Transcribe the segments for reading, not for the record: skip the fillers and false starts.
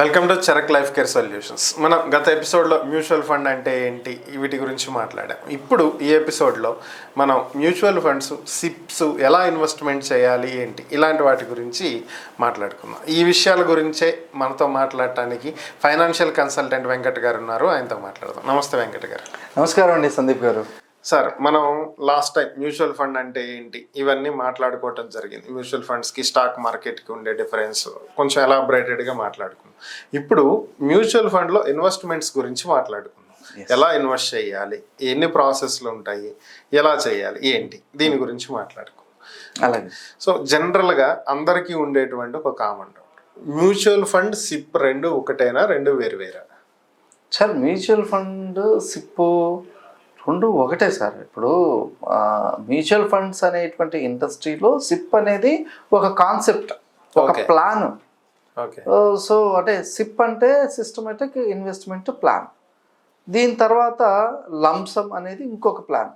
Welcome to Charak life care solutions. మనం గత ఎపిసోడ్లో మ్యూచువల్ ఫండ్ అంటే ఏంటి వీటి గురించి మాట్లాడాం. ఇప్పుడు ఈ ఎపిసోడ్లో మనం మ్యూచువల్ ఫండ్స్, సిప్స్ ఎలా ఇన్వెస్ట్మెంట్ చేయాలి ఏంటి ఇలాంటి వాటి గురించి మాట్లాడుకుందాం. ఈ విషయాల గురించే మనతో మాట్లాడటానికి ఫైనాన్షియల్ కన్సల్టెంట్ వెంకట్ గారు ఉన్నారు. ఆయనతో మాట్లాడదాం. నమస్తే వెంకట్ గారు. నమస్కారం అండి సందీప్ గారు. సార్, మనం లాస్ట్ టైం మ్యూచువల్ ఫండ్ అంటే ఏంటి ఇవన్నీ మాట్లాడుకోవటం జరిగింది. మ్యూచువల్ ఫండ్స్కి స్టాక్ మార్కెట్కి ఉండే డిఫరెన్స్ కొంచెం ఎలాబరేటెడ్గా మాట్లాడుకుందాం. ఇప్పుడు మ్యూచువల్ ఫండ్లో ఇన్వెస్ట్మెంట్స్ గురించి మాట్లాడుకుందాం. ఎలా ఇన్వెస్ట్ చేయాలి, ఎన్ని ప్రాసెస్లు ఉంటాయి, ఎలా చేయాలి ఏంటి, దీని గురించి మాట్లాడుకుందాం. అలాగే. సో జనరల్గా అందరికీ ఉండేటువంటి ఒక common doubt, mutual fund, SIP రెండు ఒకటేనా, రెండు వేరువేరా? సార్, మ్యూచువల్ ఫండ్, సిప్ రెండు ఒకటే సార్. ఇప్పుడు మ్యూచువల్ ఫండ్స్ అనేటువంటి ఇండస్ట్రీలో సిప్ అనేది ఒక కాన్సెప్ట్, ఒక ప్లాన్. సో అంటే సిప్ అంటే సిస్టమేటిక్ ఇన్వెస్ట్మెంట్ ప్లాన్. దీని తర్వాత లంసమ్ అనేది ఇంకొక ప్లాన్.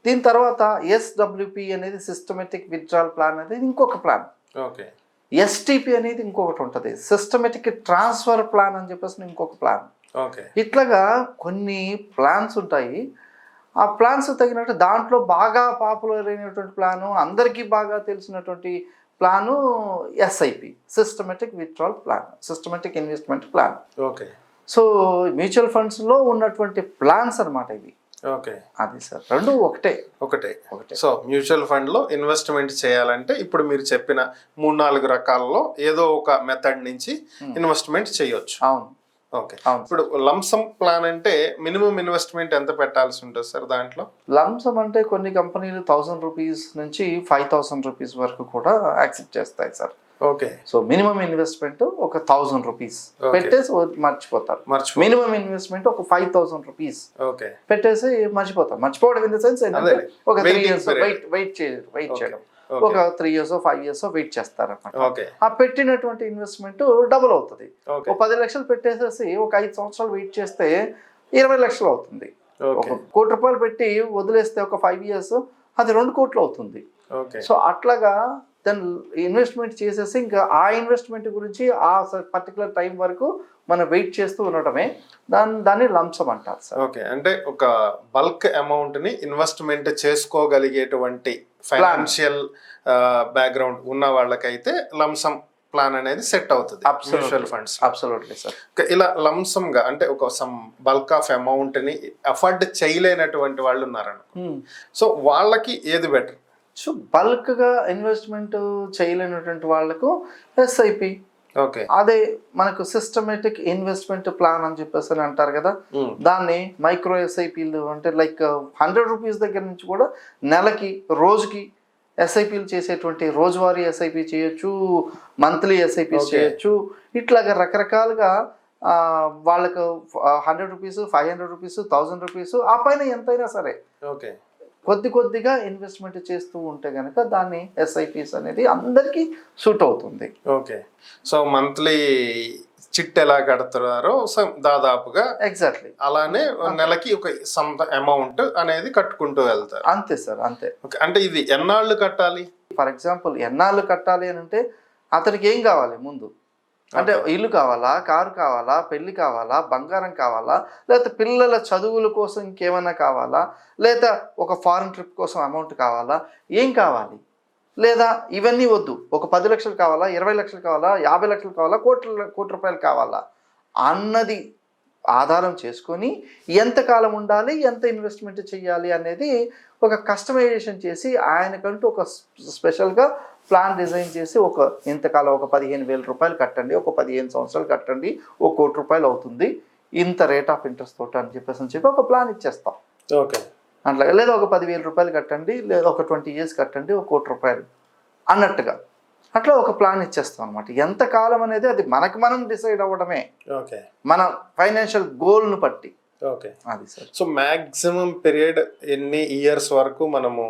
దీని తర్వాత ఎస్డబ్ల్యూపి అనేది సిస్టమేటిక్ విత్డ్రాల్ ప్లాన్ అనేది ఇంకొక ప్లాన్. ఎస్టిపి అనేది ఇంకొకటి ఉంటుంది, సిస్టమేటిక్ ట్రాన్స్ఫర్ ప్లాన్ అని చెప్పేసి ఇంకొక ప్లాన్. ఇట్లాగా కొన్ని ప్లాన్స్ ఉంటాయి. ఆ ప్లాన్స్ తగినట్టు దాంట్లో బాగా పాపులర్ అయినటువంటి ప్లాను, అందరికీ బాగా తెలిసినటువంటి plan SIP, systematic withdrawal plan, systematic investment plan. So mutual ఫండ్స్లో ఉన్నటువంటి ప్లాన్స్ అనమాట ఇవి. అది సార్, రెండు ఒకటే. సో మ్యూచువల్ ఫండ్లో ఇన్వెస్ట్మెంట్ చేయాలంటే ఇప్పుడు మీరు చెప్పిన 3-4 రకాలలో ఏదో ఒక మెథడ్ నుంచి ఇన్వెస్ట్మెంట్ చేయొచ్చు. అవును. ఇప్పుడు లంసమ్ ప్లాన్ అంటే మినిమం ఇన్వెస్ట్మెంట్ ఎంత పెట్టాల్సి ఉంటుంది సార్ దాంట్లో? లంసమ్ అంటే కొన్ని కంపెనీలు 1000 రూపీస్ నుంచి 5000 రూపీస్ వరకు కూడా యాక్సెప్ట్ చేస్తాయి సార్. సో మినిమం ఇన్వెస్ట్మెంట్ ఒక 1000 రూపీస్ పెట్టేసి మర్చిపోతారు. మినిమం ఇన్వెస్ట్మెంట్ ఒక 5000 రూపీస్ పెట్టేసి మర్చిపోతారు. మర్చిపోవడం ఇన్ ద సెన్స్ ఒక 3 years వెయిట్ చేయడం, ఒక 3 years 5 years వెయిట్ చేస్తారు అన్నమాట. ఆ పెట్టినటువంటి ఇన్వెస్ట్మెంట్ డబుల్ అవుతుంది. ఒక 10 లక్షలు పెట్టేసేసి ఒక 5 సంవత్సరాలు వెయిట్ చేస్తే 20 లక్షలు అవుతుంది. ఒక 1 కోటి రూపాయలు పెట్టి వదిలేస్తే ఒక 5 years అది 2 కోట్లు అవుతుంది. సో అట్లాగా దాన్ని ఇన్వెస్ట్మెంట్ చేసేసి ఇంకా ఆ ఇన్వెస్ట్మెంట్ గురించి ఆ పర్టికులర్ టైం వరకు మనం వెయిట్ చేస్తూ ఉండటమే దాన్ని లంసమ్ అంటారు సార్. అంటే ఒక బల్క్ అమౌంట్ ని ఇన్వెస్ట్మెంట్ చేసుకోగలిగేటువంటి ఫైనాన్షియల్ బ్యాక్గ్రౌండ్ ఉన్న వాళ్ళకైతే లంసమ్ ప్లాన్ అనేది సెట్ అవుతుంది మ్యూచువల్ ఫండ్స్. Absolutely sir. ఇలా లంసమ్ గా అంటే ఒక సమ్ బల్క్ ఆఫ్ అమౌంట్ ని అఫోర్డ్ చేయలేనటువంటి వాళ్ళు ఉన్నారనుకో, సో వాళ్ళకి ఏది బెటర్? సో బల్క్గా ఇన్వెస్ట్మెంట్ చేయలేనటువంటి వాళ్ళకు ఎస్ఐపి, అదే మనకు సిస్టమేటిక్ ఇన్వెస్ట్మెంట్ ప్లాన్ అని చెప్పేసి అంటారు కదా, దాన్ని మైక్రో ఎస్ఐపీలు అంటే లైక్ 100 రూపీస్ దగ్గర నుంచి కూడా నెలకి రోజుకి ఎస్ఐపీలు చేసేటువంటి రోజువారీ ఎస్ఐపి చేయొచ్చు, మంత్లీ ఎస్ఐపీస్ చేయొచ్చు. ఇట్లాగా రకరకాలుగా వాళ్ళకు 100 రూపీస్, 500 రూపీస్, 1000 రూపీస్ ఆ పైన ఎంతైనా సరే కొద్దిగా ఇన్వెస్ట్మెంట్ చేస్తూ ఉంటే కనుక దాన్ని ఎస్ఐపిస్ అనేది అందరికీ సూట్ అవుతుంది. సో మంత్లీ చిట్ ఎలా కడతారో దాదాపుగా ఎగ్జాక్ట్లీ అలానే నెలకి ఒక సమ్ అమౌంట్ అనేది కట్టుకుంటూ వెళ్తారు. అంతే సార్, అంతే. అంటే ఇది ఎన్నాళ్ళు కట్టాలి? ఫర్ ఎగ్జాంపుల్ ఎన్నాళ్ళు కట్టాలి అని అంటే అతనికి ఏం కావాలి ముందు అంటే ఇల్లు కావాలా, కారు కావాలా, పెళ్లి కావాలా, బంగారం కావాలా, లేకపోతే పిల్లల చదువుల కోసం ఇంకేమైనా కావాలా, లేదా ఒక ఫారెన్ ట్రిప్ కోసం అమౌంట్ కావాలా, ఏం కావాలి, లేదా ఇవన్నీ వద్దు ఒక 10 లక్షలు కావాలా, 20 లక్షలు కావాలా, 50 లక్షలు కావాలా, కోటి రూపాయలు కావాలా అన్నది ఆధారం చేసుకొని ఎంతకాలం ఉండాలి, ఎంత ఇన్వెస్ట్మెంట్ చేయాలి అనేది ఒక కస్టమైజేషన్ చేసి ఆయనకంటూ ఒక స్పెషల్గా ప్లాన్ డిజైన్ చేసి ఒక ఇంతకాలం ఒక 15,000 రూపాయలు కట్టండి, ఒక 15 సంవత్సరాలు కట్టండి, 1 కోటి రూపాయలు అవుతుంది, ఇంత రేట్ ఆఫ్ ఇంట్రెస్ట్ తోటి అని చెప్పి ఒక ప్లాన్ ఇచ్చేస్తాం. అట్లా లేదా ఒక 10,000 రూపాయలు కట్టండి, లేదా ఒక 20 years కట్టండి, 1 కోటి రూపాయలు అన్నట్టుగా అట్లా ఒక ప్లాన్ ఇచ్చేస్తాం అనమాట. ఎంత కాలం అనేది అది మనం డిసైడ్ అవ్వడమే మన ఫైనాన్షియల్ గోల్ను బట్టి. అది సార్. సో మ్యాక్సిమం పీరియడ్ ఎన్ని ఇయర్స్ వరకు మనము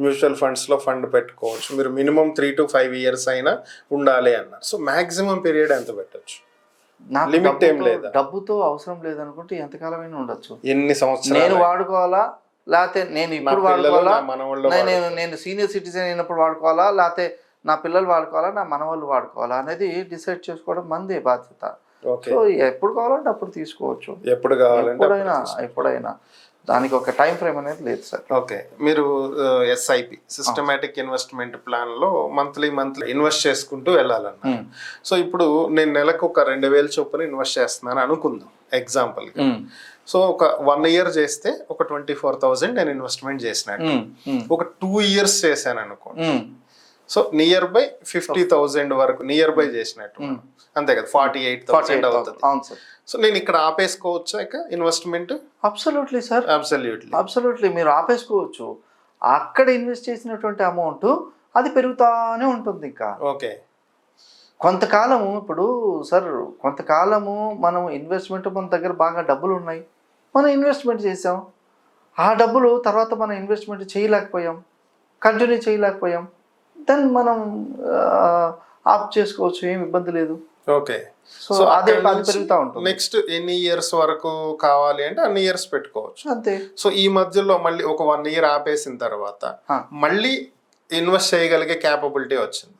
మ్యూచువల్ ఫండ్స్ లో ఫండ్ పెట్టుకోవచ్చు? మీరు మినిమం 3 to 5 years అయినా ఉండాలి అన్నారు. సో మ్యాక్సిమం పీరియడ్ ఎంత పెట్టచ్చు? లిమిట్ ఏం లేదా? డబ్బుతో అవసరం లేదనుకుంటే ఎంతకాలమైనా ఉండొచ్చు. ఎన్ని సంవత్సరాలు నేను వాడుకోవాలా, లేకపోతే నేను ఇప్పుడు వాడుకోవాలా, నేను సీనియర్ సిటిజన్ అయినప్పుడు వాడుకోవాలా, లేకపోతే నా పిల్లలు వాడుకోవాలా, నా మనవాళ్ళు వాడుకోవాలా అనేది డిసైడ్ చేసుకోవడం మందే బాధ్యత. ఓకే. సో ఎప్పుడు కావాలంటే అప్పుడు తీసుకోవచ్చు, ఎప్పుడు కావాలంటే ఎప్పుడైనా ఎప్పుడైనా. దానికి ఒక టైం ఫ్రేమ్ అనేది లేదు సార్. ఓకే. మీరు ఎస్ఐపి సిస్టమేటిక్ ఇన్వెస్ట్మెంట్ ప్లాన్ లో మంత్లీ ఇన్వెస్ట్ చేసుకుంటూ వెళ్ళాలన్న. సో ఇప్పుడు నేను నెలకు ఒక 2,000 చొప్పున ఇన్వెస్ట్ చేస్తున్నాను అనుకుందాం ఎగ్జాంపుల్. సో ఒక 1 year చేస్తే ఒక 24,000 నేను ఇన్వెస్ట్మెంట్ చేసినట్టు. ఒక 2 years చేశాను అనుకోండి, సో నియర్ బై 50,000 వరకు నియర్ బై చేసినట్టు, అంతే కదా, 48,000 అవుతుంది. సో నేను ఇక్కడ ఆపేసుకోవచ్చా ఇక ఇన్వెస్ట్మెంట్? అబ్సల్యూట్లీ సార్, అబ్సల్యూట్లీ మీరు ఆపేసుకోవచ్చు. అక్కడ ఇన్వెస్ట్ చేసినటువంటి అమౌంట్ అది పెరుగుతానే ఉంటుంది ఇంకా. ఓకే. కొంతకాలము ఇప్పుడు సార్, కొంతకాలము మనం ఇన్వెస్ట్మెంట్, మన దగ్గర బాగా డబ్బులు ఉన్నాయి, మనం ఇన్వెస్ట్మెంట్ చేసాం, ఆ డబ్బులు తర్వాత మనం ఇన్వెస్ట్మెంట్ చేయలేకపోయాం, కంటిన్యూ చేయలేకపోయాం, దెన్ మనం ఆప్ చేసుకోవచ్చు, ఏం ఇబ్బంది లేదు. ఓకే. సో అదే పెరుగుతూ ఉంటుంది. నెక్స్ట్ ఎన్ని ఇయర్స్ వరకు కావాలి అంటే అన్ని ఇయర్స్ పెట్టుకోవచ్చు, అంతే. సో ఈ మధ్యలో మళ్ళీ ఒక 1 year ఆపేసిన తర్వాత మళ్ళీ ఇన్వెస్ట్ చేయగలిగే క్యాపబిలిటీ వచ్చింది,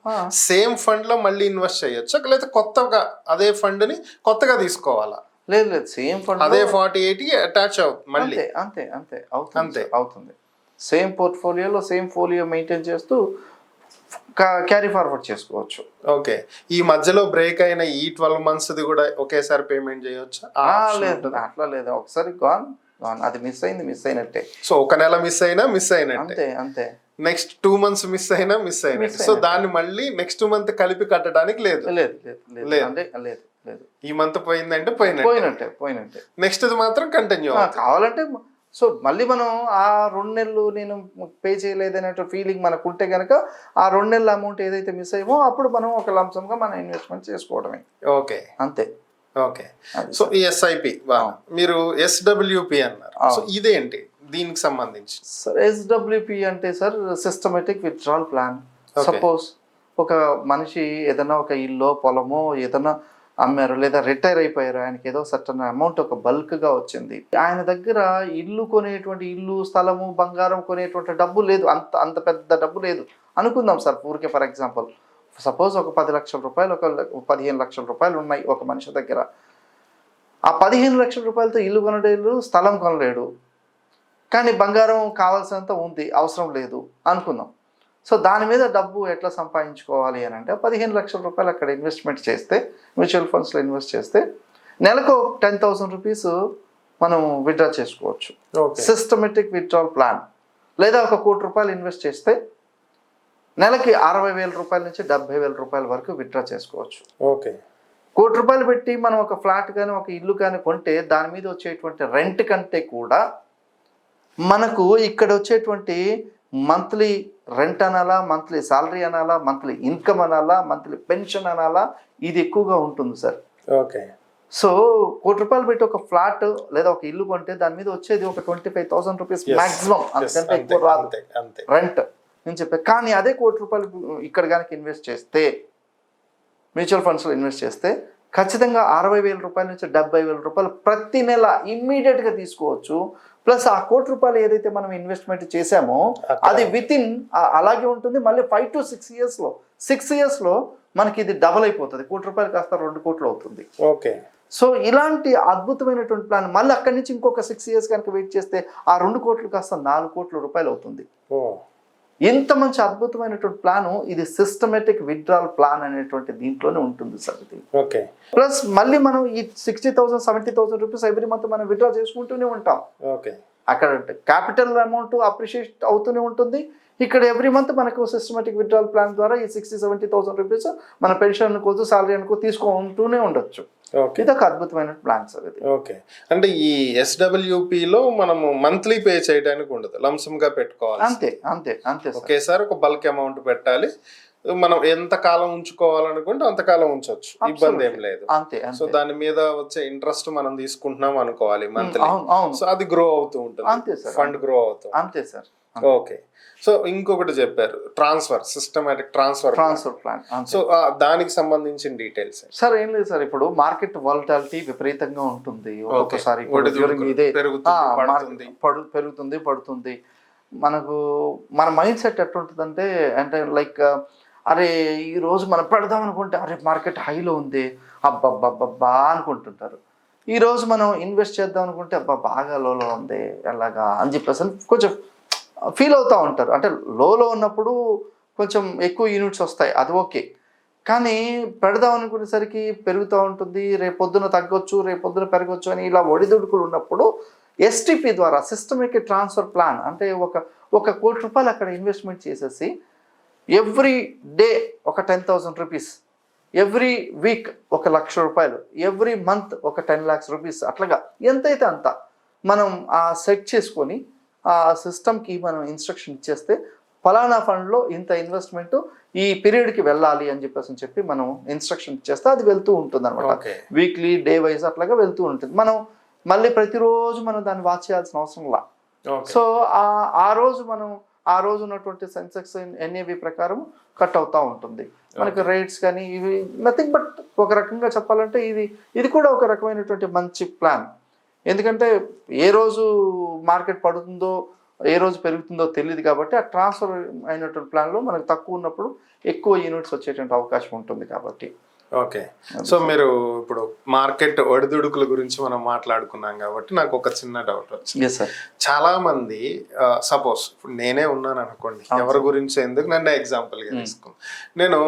సేమ్ ఫండ్ లో మళ్ళీ ఇన్వెస్ట్ చేయొచ్చు, లేదా కొత్తగా అదే ఫండ్ ని కొత్తగా తీసుకోవాలా? లేదు లేదు, సేమ్ ఫండ్ అదే 48 అటాచ్ అవుతుంది మళ్ళీ. అంతే అంతే అవుతుంది. సేమ్ పోర్ట్ఫోలియోలో సేమ్ ఫోలియో మెయింటైన్ చేస్తూ క్యారీ ఫార్వర్డ్ చేసుకోవచ్చు. ఓకే. ఈ మధ్యలో బ్రేక్ అయిన ఈ 12 months కూడా ఒకేసారి పేమెంట్ చేయొచ్చా? లేదు, అట్లా లేదు. ఒకసారి గాన్ అది మిస్ అయినట్టే. సో ఒక నెల మిస్ అయినట్టే. అంతే. నెక్స్ట్ 2 months మిస్ అయినట్టే. సో దాన్ని మళ్ళీ నెక్స్ట్ మంత్ కలిపి కట్టడానికి లేదు. ఈ మంత్ పోయిందంటే పోయినట్టే. నెక్స్ట్ మాత్రం కంటిన్యూ కావాలంటే. సో మళ్ళీ మనం ఆ 2 నెలలు నేను పే చేయలేదనే ఫీలింగ్ మనకు ఉంటే కనుక ఆ 2 నెలల అమౌంట్ ఏదైతే మిస్ అయ్యమో అప్పుడు మనం ఒక లంసంగా మనం ఇన్వెస్ట్మెంట్ చేసుకోవడమే. ఓకే. అంతే. ఓకే. సో ఈ ఎస్ఐపి మీరు ఎస్డబ్ల్యూపి అన్నారు, సో ఇదేంటి, దీనికి సంబంధించి? సార్ ఎస్డబ్ల్యూపి అంటే sir systematic withdrawal plan. Suppose ఒక మనిషి ఏదైనా ఒక ఇల్లు, పొలమో ఏదైనా అమ్మారు, లేదా రిటైర్ అయిపోయారు, ఆయనకి ఏదో సర్టన్ అమౌంట్ ఒక బల్క్గా వచ్చింది, ఆయన దగ్గర ఇల్లు కొనేటువంటి, ఇల్లు స్థలము బంగారం కొనేటువంటి డబ్బు లేదు, అంత పెద్ద డబ్బు లేదు అనుకుందాం సార్ ఊరికే. ఫర్ ఎగ్జాంపుల్ సపోజ్ ఒక 10 లక్షల రూపాయలు, ఒక 15 లక్షల రూపాయలు ఉన్నాయి ఒక మనిషి దగ్గర. ఆ 15 లక్షల రూపాయలతో ఇల్లు కొనలేడు, స్థలం కొనలేడు, కానీ బంగారం కావాల్సినంత ఉంది, అవసరం లేదు అనుకుందాం. సో దాని మీద డబ్బు ఎట్లా సంపాదించుకోవాలి అని అంటే 15 లక్షల రూపాయలు అక్కడ ఇన్వెస్ట్మెంట్ చేస్తే, మ్యూచువల్ ఫండ్స్లో ఇన్వెస్ట్ చేస్తే నెలకు 10,000 రూపీస్ మనం విత్డ్రా చేసుకోవచ్చు. Systematic withdrawal plan. లేదా ఒక 1 కోటి రూపాయలు ఇన్వెస్ట్ చేస్తే నెలకి 60,000 రూపాయల నుంచి 70,000 రూపాయల వరకు విత్డ్రా చేసుకోవచ్చు. ఓకే. 1 కోటి రూపాయలు పెట్టి మనం ఒక ఫ్లాట్ కానీ ఒక ఇల్లు కానీ కొంటే దాని మీద వచ్చేటువంటి రెంట్ కంటే కూడా మనకు ఇక్కడ వచ్చేటువంటి మంత్లీ రెంట్ అనాలా, మంత్లీ సాలరీ అనాలా, మంత్లీ ఇన్కమ్ అనాలా, మంత్లీ పెన్షన్ అనాలా, ఇది ఎక్కువగా ఉంటుంది సార్. ఓకే. సో 1 కోటి రూపాయలు పెట్టి ఒక ఫ్లాట్ లేదా ఒక ఇల్లు కొంటే దాని మీద వచ్చేది ఒక 25,000 రూపీస్ మాక్సిమం, అంతకంటే ఎక్కువ రాదు రెంట్ నేను చెప్పాను. కానీ అదే 1 కోటి రూపాయలు ఇక్కడ కనుక ఇన్వెస్ట్ చేస్తే, మ్యూచువల్ ఫండ్స్లో ఇన్వెస్ట్ చేస్తే ఖచ్చితంగా 60,000 రూపాయల నుంచి 70,000 రూపాయలు ప్రతి నెల ఇమ్మీడియట్గా తీసుకోవచ్చు. ప్లస్ ఆ 1 కోటి రూపాయలు ఏదైతే మనం ఇన్వెస్ట్మెంట్ చేసామో అది వితిన్ అలాగే ఉంటుంది. మళ్ళీ 5 to 6 yearsలో 6 yearsలో మనకి ఇది డబల్ అయిపోతుంది. 1 కోటి రూపాయలు కాస్త 2 కోట్లు అవుతుంది. ఓకే. సో ఇలాంటి అద్భుతమైనటువంటి ప్లాన్ మళ్ళీ అక్కడి నుంచి ఇంకొక 6 years కనుక వెయిట్ చేస్తే ఆ 2 కోట్లు కాస్త 4 కోట్ల రూపాయలు అవుతుంది. ఎంత మంచి అద్భుతమైనటువంటి ప్లాను ఇది. సిస్టమేటిక్ విత్డ్రాల్ ప్లాన్ అనేటువంటి దీంట్లోనే ఉంటుంది సార్ ఇది. ఓకే. ప్లస్ మళ్ళీ మనం ఈ 60,000 70,000 రూపీస్ ఎవ్రీ మంత్ మనం విత్డ్రా చేసుకుంటూనే ఉంటాం. ఓకే. అక్కడ క్యాపిటల్ అమౌంట్ అప్రిషియేట్ అవుతూనే ఉంటుంది. ఇక్కడ ఎవ్రీ మంత్ మనకు సిస్టమేటిక్ విత్డ్రాల్ ప్లాన్ ద్వారా ఈ 60,000-70,000 రూపీస్ మన పెన్షన్ అనుకోవచ్చు, సాలరీ అనుకో తీసుకుంటూనే ఉండొచ్చు. ఇది ఒక అద్భుతమైన ప్లాన్ సార్ ఇది. ఓకే. అంటే ఈ ఎస్డబ్ల్యూపిలో మనము మంత్లీ పే చేయడానికి ఉండదు, లంసమ్ గా పెట్టుకోవాలి. అంతే. ఒకేసారి ఒక బల్క్ అమౌంట్ పెట్టాలి. మనం ఎంత కాలం ఉంచుకోవాలనుకుంటే అంతకాలం ఉంచవచ్చు, ఇబ్బంది ఏం లేదు. అంతే. సో దాని మీద వచ్చే ఇంట్రెస్ట్ మనం తీసుకుంటున్నాం అనుకోవాలి మంత్లీ. సో అది గ్రో అవుతూ ఉంటుంది. అంతే సార్. ఫండ్ గ్రో అవుతుంది. అంతే సార్. ఓకే. సో ఇంకొకటి చెప్పారు, సిస్టమేటిక్ ట్రాన్స్ఫర్ ప్లాన్. సో దానికి సంబంధించిన డీటెయిల్స్ సార్ ఏం లేదు సార్. ఇప్పుడు మార్కెట్ వాలటాలిటీ విపరీతంగా ఉంటుంది. ఒక్కొక్కసారి పెరుగుతుంది పడుతుంది. మనకు మన మైండ్ సెట్ ఎట్లుంటుందంటే అంటే లైక్ అరే ఈరోజు మనం పెడదాం అనుకుంటే అరే మార్కెట్ హైలో ఉంది అబ్బబ్బబ్బబ్బా అనుకుంటుంటారు. ఈరోజు మనం ఇన్వెస్ట్ చేద్దాం అనుకుంటే అబ్బా బాగా లోలో ఉంది ఎలాగా అని చెప్పేసి కొంచెం ఫీల్ అవుతూ ఉంటారు. అంటే లోలో ఉన్నప్పుడు కొంచెం ఎక్కువ యూనిట్స్ వస్తాయి, అది ఓకే. కానీ పెడదాం అనుకునేసరికి పెరుగుతూ ఉంటుంది, రేపొద్దున తగ్గొచ్చు, రేపొద్దున పెరగచ్చు అని ఇలా ఒడిదుడుకులు ఉన్నప్పుడు ఎస్టిపి ద్వారా సిస్టమిక్ ట్రాన్స్ఫర్ ప్లాన్ అంటే ఒక కోటి రూపాయలు అక్కడ ఇన్వెస్ట్మెంట్ చేసేసి ఎవ్రీ డే ఒక 10,000 రూపీస్, ఎవ్రీ వీక్ ఒక 1,00,000 రూపాయలు, ఎవ్రీ మంత్ ఒక 10 lakhs రూపీస్, అట్లాగా ఎంతైతే అంత మనం సెట్ చేసుకొని ఆ సిస్టమ్కి మనం ఇన్స్ట్రక్షన్ ఇచ్చేస్తే ఫలానా ఫండ్లో ఇంత ఇన్వెస్ట్మెంట్ ఈ పీరియడ్కి వెళ్ళాలి అని చెప్పి మనం ఇన్స్ట్రక్షన్ ఇచ్చేస్తే అది వెళ్తూ ఉంటుంది అనమాట. వీక్లీ డే వైజ్ అట్లాగా వెళ్తూ ఉంటుంది. మనం మళ్ళీ ప్రతిరోజు మనం దాన్ని వాచ్ చేయాల్సిన అవసరం లా. సో ఆ రోజు ఉన్నటువంటి సెన్సెక్స్ ఎన్ఏవి ప్రకారం కట్ అవుతూ ఉంటుంది మనకి రేట్స్ కానీ ఇవి నథింగ్ బట్ ఒక రకంగా చెప్పాలంటే ఇది కూడా ఒక రకమైనటువంటి మంచి ప్లాన్. ఎందుకంటే ఏ రోజు మార్కెట్ పడుతుందో ఏ రోజు పెరుగుతుందో తెలియదు కాబట్టి ఆ ట్రాన్స్ఫర్ అయినటువంటి ప్లాన్లో మనకు తక్కువ ఉన్నప్పుడు ఎక్కువ యూనిట్స్ వచ్చేటువంటి అవకాశం ఉంటుంది కాబట్టి. ఓకే, సో మీరు ఇప్పుడు మార్కెట్ ఒడిదుడుకుల గురించి మనం మాట్లాడుకున్నాం కాబట్టి నాకు ఒక చిన్న డౌట్ వచ్చింది. చాలా మంది సపోజ్ ఇప్పుడు నేనే ఉన్నాను అనుకోండి, ఎవరి గురించి ఎందుకు నన్ను ఎగ్జాంపుల్గా తీసుకున్నాను. నేను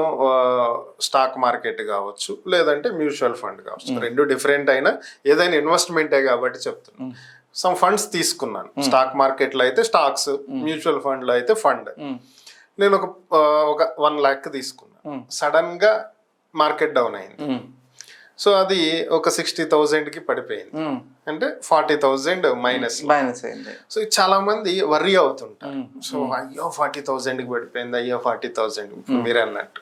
స్టాక్ మార్కెట్ కావచ్చు లేదంటే మ్యూచువల్ ఫండ్ కావచ్చు, రెండు డిఫరెంట్ అయినా ఏదైనా ఇన్వెస్ట్మెంటే కాబట్టి చెప్తున్నాను. సమ్ ఫండ్స్ తీసుకున్నాను, స్టాక్ మార్కెట్లో అయితే స్టాక్స్, మ్యూచువల్ ఫండ్లో అయితే ఫండ్. నేను ఒక 1 lakh తీసుకున్నాను, సడన్ గా మార్కెట్ డౌన్ అయింది. సో అది ఒక 60,000కి పడిపోయింది, అంటే 40,000 మైనస్ అయింది. సో చాలా మంది వర్రీ అవుతుంటారు. సో అయ్యో 40,000కి పడిపోయింది, అయ్యో 40,000 మీరు అన్నట్టు.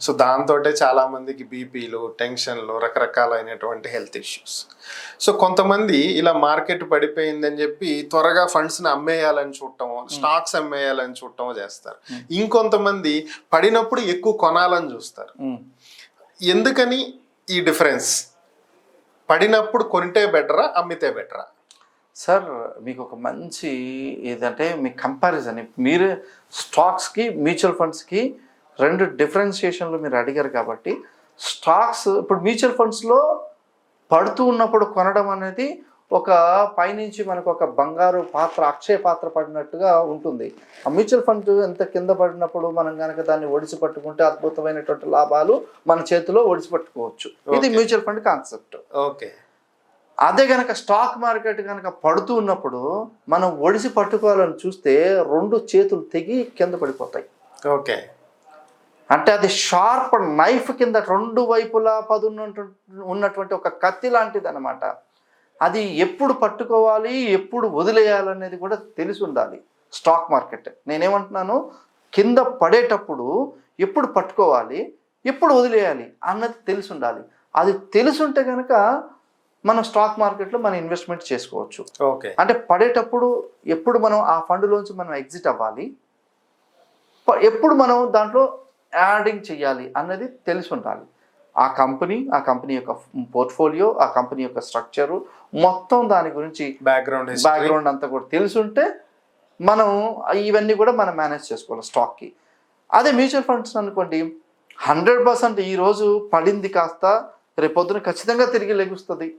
సో దాంతో చాలా మందికి బీపీలు, టెన్షన్లు, రకరకాలైనటువంటి హెల్త్ ఇష్యూస్. సో కొంతమంది ఇలా మార్కెట్ పడిపోయింది అని చెప్పి త్వరగా ఫండ్స్ని అమ్మేయాలని చూడటమో, స్టాక్స్ అమ్మేయాలని చూడటమో చేస్తారు. ఇంకొంతమంది పడినప్పుడు ఎక్కువ కొనాలని చూస్తారు. ఎందుకని ఈ డిఫరెన్స్? పడినప్పుడు కొంటే బెటరా, అమ్మితే బెటరా? సార్ మీకు ఒక మంచి ఏదంటే మీ కంపారిజన్, మీరు స్టాక్స్కి మ్యూచువల్ ఫండ్స్కి 2 డిఫరెన్షియేషన్లు మీరు అడిగారు కాబట్టి, స్టాక్స్ ఇప్పుడు మ్యూచువల్ ఫండ్స్లో పడుతూ ఉన్నప్పుడు కొనడం అనేది ఒక పైనుంచి మనకు ఒక బంగారు పాత్ర, అక్షయ పాత్ర పడినట్టుగా ఉంటుంది. ఆ మ్యూచువల్ ఫండ్ ఎంత కింద పడినప్పుడు మనం కనుక దాన్ని ఒడిసి పట్టుకుంటే అద్భుతమైనటువంటి లాభాలు మన చేతిలో ఒడిసి పట్టుకోవచ్చు. ఇది మ్యూచువల్ ఫండ్ కాన్సెప్ట్. ఓకే. అదే కనుక స్టాక్ మార్కెట్ కనుక పడుతూ ఉన్నప్పుడు మనం ఒడిసి పట్టుకోవాలని చూస్తే 2 చేతులు తెగి కింద పడిపోతాయి. ఓకే. అంటే అది షార్ప్ నైఫ్ కింద 2 వైపులా ఉన్నటువంటి ఒక కత్తి లాంటిది అనమాట. అది ఎప్పుడు పట్టుకోవాలి, ఎప్పుడు వదిలేయాలనేది కూడా తెలిసి ఉండాలి స్టాక్ మార్కెట్. నేనేమంటున్నాను, కింద పడేటప్పుడు ఎప్పుడు పట్టుకోవాలి, ఎప్పుడు వదిలేయాలి అన్నది తెలిసి ఉండాలి. అది తెలుసుంటే కనుక మనం స్టాక్ మార్కెట్లో మనం ఇన్వెస్ట్మెంట్ చేసుకోవచ్చు. ఓకే. అంటే పడేటప్పుడు ఎప్పుడు మనం ఆ ఫండ్లోంచి మనం ఎగ్జిట్ అవ్వాలి, ఎప్పుడు మనం దాంట్లో యాడింగ్ చేయాలి అన్నది తెలిసి ఉండాలి. ఆ కంపెనీ యొక్క పోర్ట్ఫోలియో, ఆ కంపెనీ యొక్క స్ట్రక్చరు మొత్తం దాని గురించి బ్యాక్గ్రౌండ్ అంతా కూడా తెలుసుంటే మనం ఇవన్నీ కూడా మనం మేనేజ్ చేసుకోవాలి స్టాక్కి. అదే మ్యూచువల్ ఫండ్స్ అనుకోండి, 100% ఈరోజు పడింది కాస్త రేపొద్దున ఖచ్చితంగా తిరిగి లెగుస్తుంది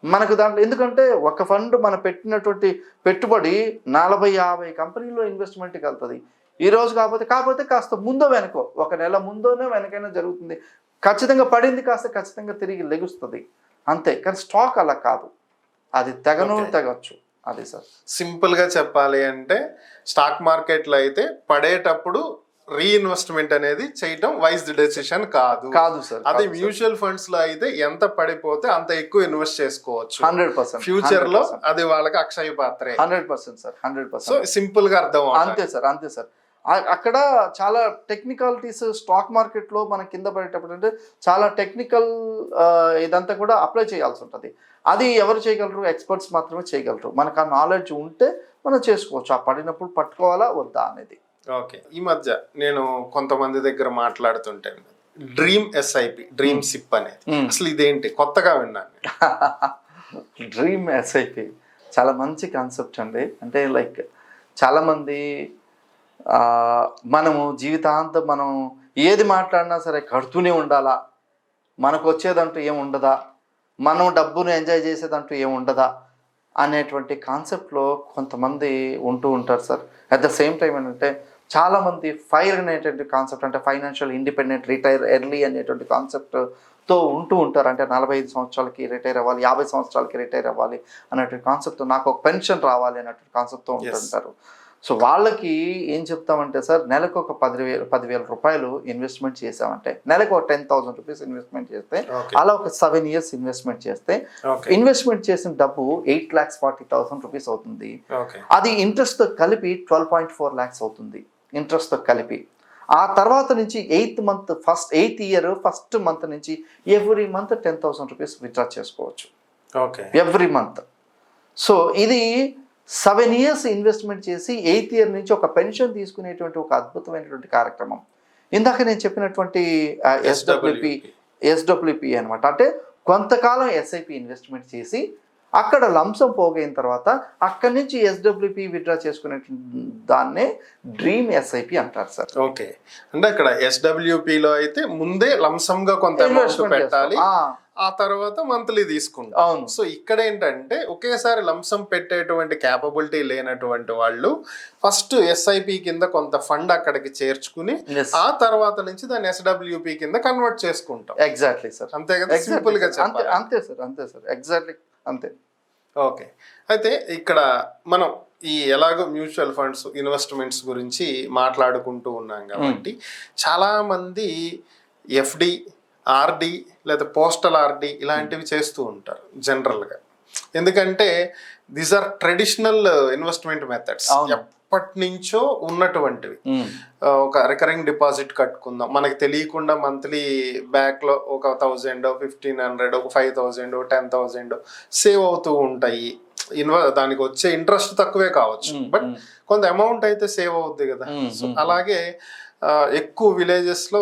మనకు దాంట్లో. ఎందుకంటే ఒక ఫండ్ మనం పెట్టినటువంటి పెట్టుబడి 40-50 కంపెనీల్లో ఇన్వెస్ట్మెంట్కి వెళ్తుంది. ఈరోజు కాకపోతే కాస్త ముందో వెనకో, 1 నెల ముందోనే వెనకైనా జరుగుతుంది. ఖచ్చితంగా పడింది కాస్త ఖచ్చితంగా తిరిగి లెగుస్తుంది అంతే. కానీ స్టాక్ అలా కాదు, అది తెగొచ్చు. అది సార్ సింపుల్గా చెప్పాలి అంటే స్టాక్ మార్కెట్లో అయితే పడేటప్పుడు రీఇన్వెస్ట్మెంట్ అనేది చేయటం వైజ్ డెసిషన్ కాదు సార్. అదే మ్యూచువల్ ఫండ్స్ లో అయితే ఎంత పడిపోతే అంత ఎక్కువ ఇన్వెస్ట్ చేసుకోవచ్చు 100%. ఫ్యూచర్ లో అది వాళ్ళకి అక్షయ పాత్రే. 100% సార్, 100%. సో సింపుల్ గా అర్థం. అంతే సార్. అక్కడ చాలా టెక్నికాలిటీస్ స్టాక్ మార్కెట్లో మనం కింద పడేటప్పుడు అంటే చాలా టెక్నికల్ ఇదంతా కూడా అప్లై చేయాల్సి ఉంటుంది. అది ఎవరు చేయగలరు? ఎక్స్పర్ట్స్ మాత్రమే చేయగలరు. మనకు ఆ నాలెడ్జ్ ఉంటే మనం చేసుకోవచ్చు, ఆ పడినప్పుడు పట్టుకోవాలా వద్దా అనేది. ఓకే. ఈ మధ్య నేను కొంతమంది దగ్గర మాట్లాడుతుంటాను, డ్రీమ్ ఎస్ఐపి, డ్రీమ్ సిప్ అనేది అసలు ఇదేంటి? కొత్తగా విన్నాను. డ్రీమ్ ఎస్ఐపి చాలా మంచి కాన్సెప్ట్ అండి. అంటే లైక్ చాలామంది మనము జీవితాంతం మనం ఏది మాట్లాడినా సరే కడుతూనే ఉండాలా, మనకు వచ్చేదంటూ ఏం ఉండదా, మనం డబ్బును ఎంజాయ్ చేసేదంటూ ఏం ఉండదా అనేటువంటి కాన్సెప్ట్లో కొంతమంది ఉంటూ ఉంటారు sir. At the same time ఏంటంటే చాలామంది ఫైర్ అనేటువంటి కాన్సెప్ట్, అంటే ఫైనాన్షియల్ ఇండిపెండెంట్, రిటైర్ ఎర్లీ అనేటువంటి కాన్సెప్ట్తో ఉంటూ ఉంటారు. అంటే 45 సంవత్సరాలకి రిటైర్ అవ్వాలి, 50 సంవత్సరాలకి రిటైర్ అవ్వాలి అనేటువంటి కాన్సెప్ట్, నాకు ఒక పెన్షన్ రావాలి అనేటువంటి కాన్సెప్ట్తో ఉంటుంటారు. సో వాళ్ళకి ఏం చెప్తామంటే సార్, నెలకు ఒక 10,000 రూపాయలు ఇన్వెస్ట్మెంట్ చేసామంటే, నెలకు ఒక 10,000 రూపీస్ ఇన్వెస్ట్మెంట్ చేస్తే, అలా ఒక 7 years ఇన్వెస్ట్మెంట్ చేస్తే ఇన్వెస్ట్మెంట్ చేసిన డబ్బు 8,40,000 రూపీస్ అవుతుంది. అది ఇంట్రెస్ట్తో కలిపి 12.4 lakhs అవుతుంది, ఇంట్రెస్ట్తో కలిపి. ఆ తర్వాత నుంచి 8th year ఫస్ట్ మంత్ నుంచి ఎవ్రీ మంత్ 10,000 రూపీస్ విత్డ్రా చేసుకోవచ్చు, ఎవ్రీ మంత్. సో ఇది 7 years ఇన్వెస్ట్మెంట్ చేసి 8th year నుంచి ఒక పెన్షన్ తీసుకునేటువంటి ఒక అద్భుతమైనటువంటి కార్యక్రమం. ఇందాక నేను చెప్పినటువంటి ఎస్డబ్ల్యూపి అనమాట. అంటే కొంతకాలం ఎస్ఐపి ఇన్వెస్ట్మెంట్ చేసి అక్కడ లంసం పోగైన తర్వాత అక్కడి నుంచి ఎస్డబ్ల్యూపి విత్డ్రా చేసుకునే దాన్నే డ్రీమ్ ఎస్ఐపి అంటారు సార్. ఓకే, అంటే అక్కడ ఎస్డబ్ల్యూపిలో అయితే ముందే లంసంగా కొంత అమౌంట్ పెట్టాలి, ఆ తర్వాత మంత్లీ తీసుకుంటాం. అవును. సో ఇక్కడ ఏంటంటే ఒకేసారి లంసం పెట్టేటువంటి క్యాపబిలిటీ లేనటువంటి వాళ్ళు ఫస్ట్ ఎస్ఐపి కింద కొంత ఫండ్ అక్కడికి చేర్చుకుని ఆ తర్వాత నుంచి దాన్ని ఎస్డబ్ల్యూపి కింద కన్వర్ట్ చేసుకుంటాం. ఎగ్జాక్ట్లీ సార్, అంతే కదా, సింపుల్ గా చెప్పాలి. అంతే సార్, ఎగ్జాక్ట్లీ అంతే. ఓకే, అయితే ఇక్కడ మనం ఈ ఎలాగో మ్యూచువల్ ఫండ్స్ ఇన్వెస్ట్మెంట్స్ గురించి మాట్లాడుకుంటూ ఉన్నాం కాబట్టి చాలా మంది ఎఫ్డి, ఆర్డి లేదా పోస్టల్ ఆర్డి ఇలాంటివి చేస్తూ ఉంటారు జనరల్గా. ఎందుకంటే these are traditional investment methods, ఎప్పటి నుంచో ఉన్నటువంటివి. ఒక రికరింగ్ డిపాజిట్ కట్టుకుందాం, మనకి తెలియకుండా మంత్లీ బ్యాక్లో ఒక 1,000, 1,500, ఒక 5,000, 10,000 సేవ్ అవుతూ ఉంటాయి. దానికి వచ్చే ఇంట్రెస్ట్ తక్కువే కావచ్చు, బట్ కొంత అమౌంట్ అయితే సేవ్ అవుద్ది కదా. సో అలాగే ఎక్కువ విలేజెస్ లో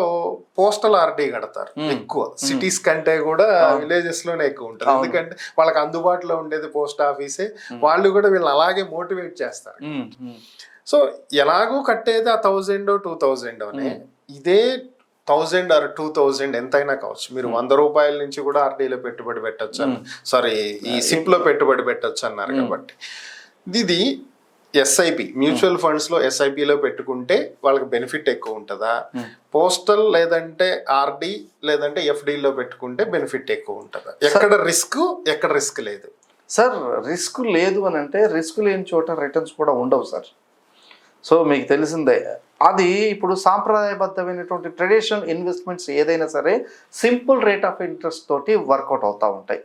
పోస్టల్ ఆర్డీ కడతారు, ఎక్కువ సిటీస్ కంటే కూడా విలేజెస్ లోనే ఎక్కువ ఉంటారు. ఎందుకంటే వాళ్ళకి అందుబాటులో ఉండేది పోస్ట్ ఆఫీసే, వాళ్ళు కూడా వీళ్ళని అలాగే మోటివేట్ చేస్తారు. సో ఎలాగో కట్టేది ఆ 1,000, 2,000 అనే, ఇదే 1,000 or 2,000 ఎంతైనా కావచ్చు. మీరు 100 రూపాయల నుంచి కూడా ఆర్డీలో పెట్టుబడి పెట్టచ్చు, సారీ ఈ సిప్ లో పెట్టుబడి పెట్టచ్చు అన్నారు. కాబట్టి ఇది ఎస్ఐపి మ్యూచువల్ ఫండ్స్ లో ఎస్ఐపిలో పెట్టుకుంటే వాళ్ళకి బెనిఫిట్ ఎక్కువ ఉంటుందా, పోస్టల్ లేదంటే ఆర్డి లేదంటే ఎఫ్డిలో పెట్టుకుంటే బెనిఫిట్ ఎక్కువ ఉంటుందా? ఎక్కడ రిస్క్ లేదు సార్? రిస్క్ లేదు అని అంటే రిస్క్ లేని చోట రిటర్న్స్ కూడా ఉండవు సార్. సో మీకు తెలిసిందే, అది ఇప్పుడు సాంప్రదాయబద్ధమైనటువంటి ట్రెడిషనల్ ఇన్వెస్ట్మెంట్స్ ఏదైనా సరే సింపుల్ రేట్ ఆఫ్ ఇంట్రెస్ట్ తోటి వర్కౌట్ అవుతూ ఉంటాయి.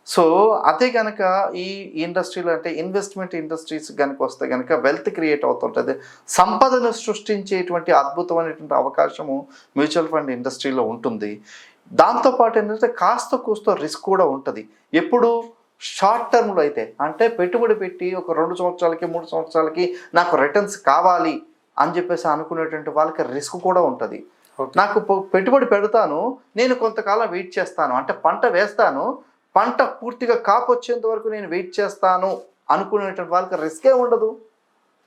సో అదే కనుక ఈ ఇండస్ట్రీలో అంటే ఇన్వెస్ట్మెంట్ ఇండస్ట్రీస్ కనుక వస్తే కనుక వెల్త్ క్రియేట్ అవుతుంటుంది, సంపదను సృష్టించేటువంటి అద్భుతమైనటువంటి అవకాశము మ్యూచువల్ ఫండ్ ఇండస్ట్రీలో ఉంటుంది. దాంతోపాటు ఏంటంటే కాస్త కూస్తో రిస్క్ కూడా ఉంటుంది. ఎప్పుడు షార్ట్ టర్మ్లో అయితే, అంటే పెట్టుబడి పెట్టి ఒక 2 సంవత్సరాలకి 3 సంవత్సరాలకి నాకు రిటర్న్స్ కావాలి అని చెప్పేసి అనుకునేటువంటి వాళ్ళకి రిస్క్ కూడా ఉంటుంది. నాకు పెట్టుబడి పెడతాను, నేను కొంతకాలం వెయిట్ చేస్తాను, అంటే పంట వేస్తాను, పంట పూర్తిగా కాపు వచ్చేంత వరకు నేను వెయిట్ చేస్తాను అనుకునేటువంటి వాళ్ళకి రిస్కే ఉండదు.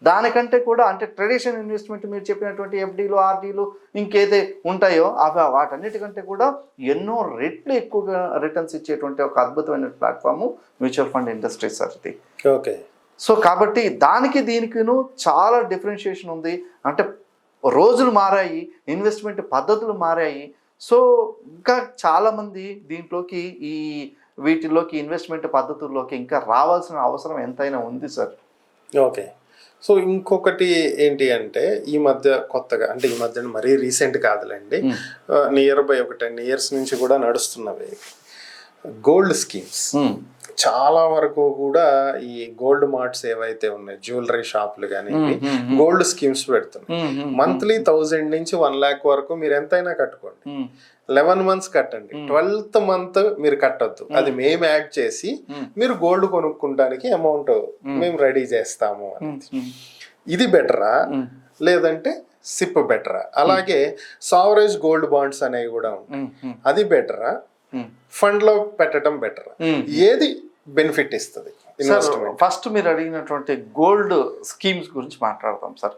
దానికంటే కూడా అంటే ట్రెడిషనల్ ఇన్వెస్ట్మెంట్ మీరు చెప్పినటువంటి ఎఫ్డీలు, ఆర్డీలు ఇంకేదే ఉంటాయో అవి వాటన్నిటికంటే కూడా ఎన్నో రెట్లు ఎక్కువగా రిటర్న్స్ ఇచ్చేటువంటి ఒక అద్భుతమైన platform mutual fund industry sir ఇది. ఓకే, సో కాబట్టి దానికి దీనికిను చాలా డిఫరెన్షియేషన్ ఉంది. అంటే రోజులు మారాయి, ఇన్వెస్ట్మెంట్ పద్ధతులు మారాయి. సో ఇంకా చాలామంది దీంట్లోకి వీటిలోకి ఇన్వెస్ట్మెంట్ పద్ధతుల్లోకి ఇంకా రావాల్సిన అవసరం ఎంతైనా ఉంది సార్. ఓకే, సో ఇంకొకటి ఏంటి అంటే ఈ మధ్య కొత్తగా, అంటే ఈ మధ్య మరీ రీసెంట్ కాదులేండి, నియర్ బై ఒక 10 years నుంచి కూడా నడుస్తున్నవి గోల్డ్ స్కీమ్స్. చాలా వరకు కూడా ఈ గోల్డ్ మార్ట్స్ ఏవైతే ఉన్నాయి, జ్యువెలరీ షాపులు కానీ గోల్డ్ స్కీమ్స్ పెడుతున్నాయి. మంత్లీ 1,000 నుంచి 1 lakh వరకు మీరు ఎంతైనా కట్టుకోండి, 11 months కట్టండి, 12th month మీరు కట్టొద్దు, అది మేము యాడ్ చేసి మీరు గోల్డ్ కొనుక్కుంటానికి అమౌంట్ మేము రెడీ చేస్తాము అనేది. ఇది బెటరా లేదంటే సిప్ బెటరా? అలాగే సావరేజ్ గోల్డ్ బాండ్స్ అనేవి కూడా ఉంటాయి, అది బెటరా ఫండ్ లో పెట్టడం బెటరా? ఏది బెనిఫిట్ ఇస్తుంది? ఫస్ట్ మీరు అడిగినటువంటి గోల్డ్ స్కీమ్స్ గురించి మాట్లాడతాం సార్.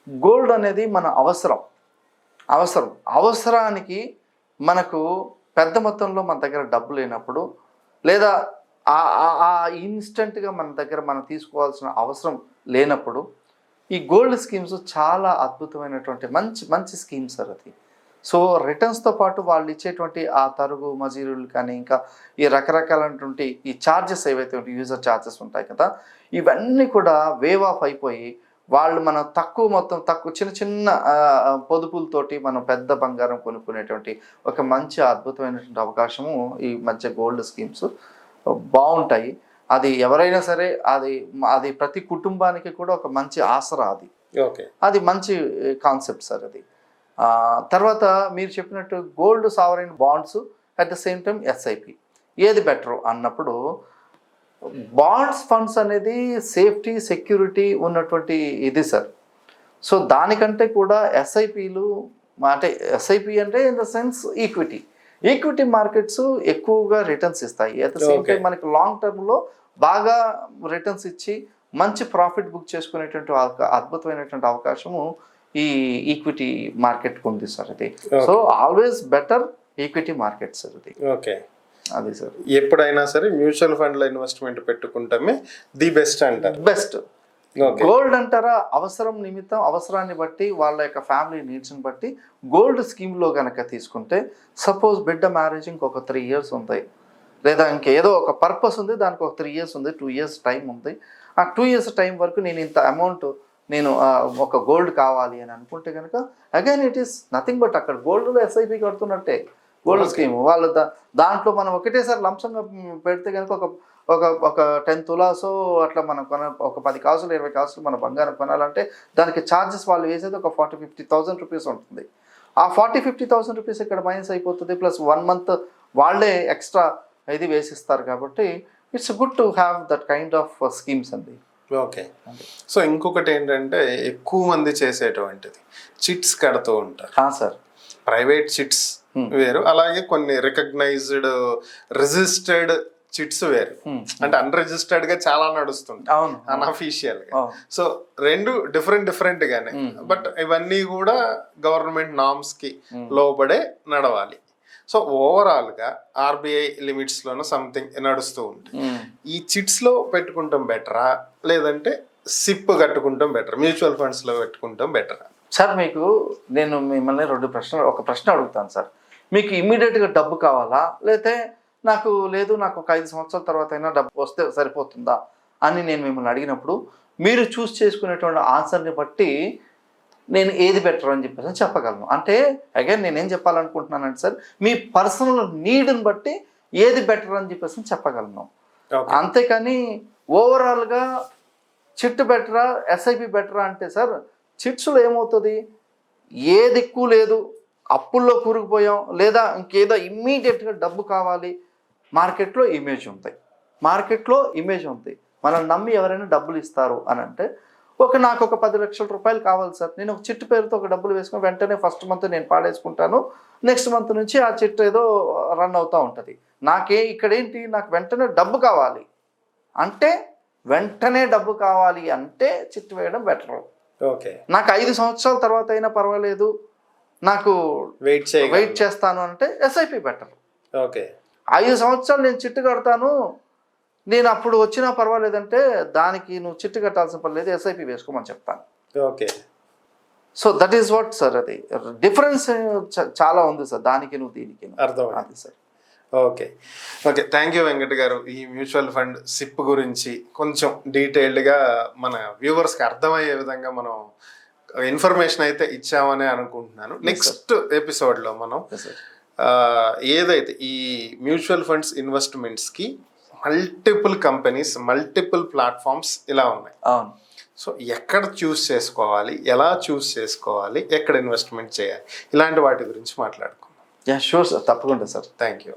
గోల్డ్ అనేది మన అవసరం, అవసరానికి మనకు పెద్ద మొత్తంలో మన దగ్గర డబ్బు లేనప్పుడు, లేదా ఆ ఇన్స్టెంట్గా మన దగ్గర మనం తీసుకోవాల్సిన అవసరం లేనప్పుడు ఈ గోల్డ్ స్కీమ్స్ చాలా అద్భుతమైనటువంటి మంచి మంచి స్కీమ్స్ సార్ అది. సో రిటర్న్స్తో పాటు వాళ్ళు ఇచ్చేటువంటి ఆ తరుగు మజీరులు కానీ, ఇంకా ఈ రకరకాలైనటువంటి ఈ ఛార్జెస్ ఏవైతే ఉంటాయి, యూజర్ ఛార్జెస్ ఉంటాయి కదా, ఇవన్నీ కూడా వేవ్ ఆఫ్ అయిపోయి వాళ్ళు మనం తక్కువ చిన్న చిన్న పొదుపులతోటి మనం పెద్ద బంగారం కొనుక్కునేటువంటి ఒక మంచి అద్భుతమైనటువంటి అవకాశము ఈ మధ్య గోల్డ్ స్కీమ్స్ బాగుంటాయి. అది ఎవరైనా సరే అది ప్రతి కుటుంబానికి కూడా ఒక మంచి ఆసరా. అది మంచి కాన్సెప్ట్ సార్ అది. తర్వాత మీరు చెప్పినట్టు gold sovereign bonds, at the same time SIP, ఏది బెటర్ అన్నప్పుడు బాండ్స్ ఫండ్స్ అనేది సేఫ్టీ సెక్యూరిటీ ఉన్నటువంటి ఇది సార్. సో దానికంటే కూడా ఎస్ఐపిలు, అంటే ఎస్ఐపి అంటే in the sense equity markets ఎక్కువగా రిటర్న్స్ ఇస్తాయి. అట్ ద సేమ్ టైం మనకి లాంగ్ టర్మ్లో బాగా రిటర్న్స్ ఇచ్చి మంచి ప్రాఫిట్ బుక్ చేసుకునేటువంటి అద్భుతమైనటువంటి అవకాశము ఈ ఈక్విటీ మార్కెట్కి ఉంది సార్ అది. So always better equity market sir అది. అది సార్ ఎప్పుడైనా సరే మ్యూచువల్ ఫండ్లో ఇన్వెస్ట్మెంట్ పెట్టుకుంటామే ది బెస్ట్ అంటారు. బెస్ట్. గోల్డ్ అంటారా, అవసరం నిమిత్తం, అవసరాన్ని బట్టి, వాళ్ళ యొక్క ఫ్యామిలీ నీడ్స్ని బట్టి గోల్డ్ స్కీమ్లో కనుక తీసుకుంటే, సపోజ్ బిడ్డ మ్యారేజ్ ఇంకొక 3 years ఉంది, లేదా ఇంకేదో ఒక పర్పస్ ఉంది, దానికి ఒక 3 years ఉంది, 2 years టైం ఉంది. ఆ 2 years టైం వరకు నేను ఇంత అమౌంట్ ఒక గోల్డ్ కావాలి అని అనుకుంటే కనుక again it is nothing but అక్కడ గోల్డ్లో ఎస్ఐపి కడుతున్నట్టే గోల్డ్ స్కీమ్. వాళ్ళు దాంట్లో మనం ఒకటేసారి లంసంగా పెడితే కనుక ఒక 10 తులాసో అట్లా మనం ఒక 10 కాసులు 20 కాసులు మన బంగారం కొనాలంటే దానికి ఛార్జెస్ వాళ్ళు వేసేది ఒక 40,000-50,000 రూపీస్ ఉంటుంది. ఆ 40,000-50,000 రూపీస్ ఇక్కడ మైనస్ అయిపోతుంది. ప్లస్ 1 month వాళ్ళే ఎక్స్ట్రా ఇది వేసిస్తారు. కాబట్టి it's good to have that kind of schemes అండి. సో ఇంకొకటి ఏంటంటే ఎక్కువ మంది చేసేటువంటిది చిట్స్ కడుతూ ఉంటారు సార్. ప్రైవేట్ చిట్స్ వేరు, అలాగే కొన్ని రికగ్నైజ్డ్ రిజిస్టర్డ్ చిట్స్ వేరు. అంటే అన్రిజిస్టర్డ్ గా చాలా నడుస్తుంటాయి, అన్అఫీషియల్ గా. సో రెండు డిఫరెంట్ గానే, బట్ ఇవన్నీ కూడా గవర్నమెంట్ నామ్స్ కి లోబడే నడవాలి. సో ఓవరాల్ గా ఆర్బీఐ లిమిట్స్ లోనూ సంథింగ్ నడుస్తూ ఉంటుంది. ఈ చిట్స్ లో పెట్టుకుంటాం బెటరా, లేదంటే సిప్ కట్టుకుంటాం బెటర్, మ్యూచువల్ ఫండ్స్ లో పెట్టుకుంటాం బెటరా? సార్ నేను మిమ్మల్ని ఒక ప్రశ్న అడుగుతాను సార్. మీకు ఇమ్మీడియట్గా డబ్బు కావాలా, లేతే నాకు ఒక 5 సంవత్సరాల తర్వాత అయినా డబ్బు వస్తే సరిపోతుందా అని నేను మిమ్మల్ని అడిగినప్పుడు మీరు చూస్ చేసుకునేటువంటి ఆన్సర్ని బట్టి నేను ఏది బెటర్ అని చెప్పేసి చెప్పగలను. అంటే అగైన్ నేనేం చెప్పాలనుకుంటున్నానంటే సార్, మీ పర్సనల్ నీడ్ని బట్టి ఏది బెటర్ అని చెప్పేసి చెప్పగలను. అంతేకాని ఓవరాల్గా చిట్ బెటరా ఎస్ఐపి బెటరా అంటే సార్, చిట్స్లో ఏమవుతుంది, ఏ దిక్కు లేదు, అప్పుల్లో కూరుకుపోయాం, లేదా ఇంకేదో ఇమ్మీడియట్గా డబ్బు కావాలి, మార్కెట్లో ఇమేజ్ ఉంది, మనం నమ్మి ఎవరైనా డబ్బులు ఇస్తారు అని అంటే నాకు ఒక 10 లక్షల రూపాయలు కావాలి సార్, నేను ఒక చిట్టు పేరుతో ఒక డబ్బులు వేసుకుని వెంటనే ఫస్ట్ మంత్ నేను పాడేసుకుంటాను, నెక్స్ట్ మంత్ నుంచి ఆ చిట్టు ఏదో రన్ అవుతూ ఉంటుంది. ఇక్కడేంటి, నాకు వెంటనే డబ్బు కావాలి అంటే చిట్టు వేయడం బెటర్. నాకు 5 సంవత్సరాల తర్వాత అయినా పర్వాలేదు, నాకు వెయిట్ చేస్తాను అంటే ఎస్ఐపి బెటర్. 5 సంవత్సరాలు నేను చిట్టు కడతాను, నేను అప్పుడు వచ్చినా పర్వాలేదంటే దానికి నువ్వు చిట్టు కట్టాల్సిన పని లేదు, ఎస్ఐపి వేసుకోమని చెప్తాను. So that is what sir, అది డిఫరెన్స్ చాలా ఉంది సార్ దానికి దీనికి. అర్థమైంది sir. Okay thank you Venkat గారు. ఈ మ్యూచువల్ ఫండ్ సిప్ గురించి కొంచెం డీటెయిల్డ్గా మన వ్యూవర్స్కి అర్థమయ్యే విధంగా మనం ఇన్ఫర్మేషన్ అయితే ఇచ్చామని అనుకుంటున్నాను. నెక్స్ట్ ఎపిసోడ్లో మనం ఏదైతే ఈ మ్యూచువల్ ఫండ్స్ ఇన్వెస్ట్మెంట్స్కి మల్టిపుల్ కంపెనీస్, మల్టిపుల్ ప్లాట్ఫామ్స్ ఇలా ఉన్నాయి. సో ఎక్కడ చూస్ చేసుకోవాలి, ఎలా చూస్ చేసుకోవాలి, ఎక్కడ ఇన్వెస్ట్మెంట్ చేయాలి, ఇలాంటి వాటి గురించి మాట్లాడుకుందాం. షూర్ సార్, తప్పకుండా సార్. Thank you.